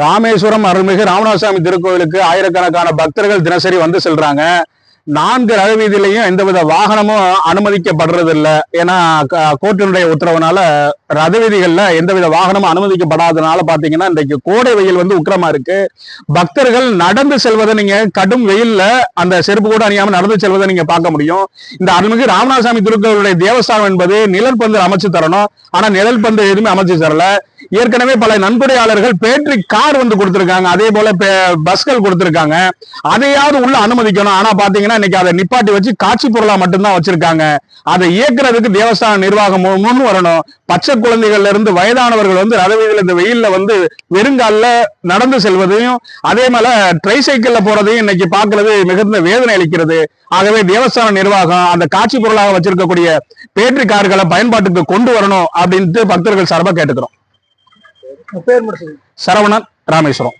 ராமேஸ்வரம் அருள்மிகு ராமநாதசாமி திருக்கோவிலுக்கு ஆயிரக்கணக்கான பக்தர்கள் தினசரி வந்து செல்றாங்க. 4 ரத வீதியிலையும் எந்தவித வாகனமும் அனுமதிக்கப்படுறது இல்லை. ஏன்னா கோர்ட்டினுடைய உத்தரவுனால ரத வீதிகள்ல எந்தவித வாகனமும் அனுமதிக்கப்படாதனால பாத்தீங்கன்னா இன்றைக்கு கோடை வெயில் வந்து உக்கிரமா இருக்கு. பக்தர்கள் நடந்து செல்வதை நீங்க கடும் வெயில்ல அந்த செருப்பு கூட அணியாம நடந்து செல்வதை நீங்க பார்க்க முடியும். இந்த அருள்மிகு ராமநாதசாமி திருக்கோவிலுடைய தேவஸ்தானம் என்பது நிழல் பந்து அமைச்சு தரணும். ஆனா நிழல் பந்து எதுவுமே அமைச்சு தரல. ஏற்கனவே பல நன்கொடையாளர்கள் பேட்டரி கார் வந்து கொடுத்திருக்காங்க, அதே போல பஸ்கள் கொடுத்திருக்காங்க. அதையாவது உள்ள அனுமதிக்கணும். ஆனா பாத்தீங்கன்னா இன்னைக்கு அதை நிப்பாட்டி வச்சு காட்சி பொருளா மட்டும்தான் வச்சிருக்காங்க. அதை இயக்குறதுக்கு தேவஸ்தான நிர்வாகம் முன் வரணும். பச்சை குழந்தைகள்ல இருந்து வயதானவர்கள் வந்து ரத வீதியில இந்த வெயில்ல வந்து வெறுங்கால நடந்து செல்வதையும் அதே போல ட்ரைசைக்கிள்ல போறதையும் இன்னைக்கு பாக்குறது மிகுந்த வேதனை அளிக்கிறது. ஆகவே தேவஸ்தான நிர்வாகம் அந்த காட்சி பொருளாக வச்சிருக்கக்கூடிய பேட்டரி கார்களை பயன்பாட்டுக்கு கொண்டு வரணும் அப்படின்ட்டு பக்தர்கள் சார்பா கேட்டுக்கிறோம். பேர் மட்டும் சரவணன், ராமேஸ்வரம்.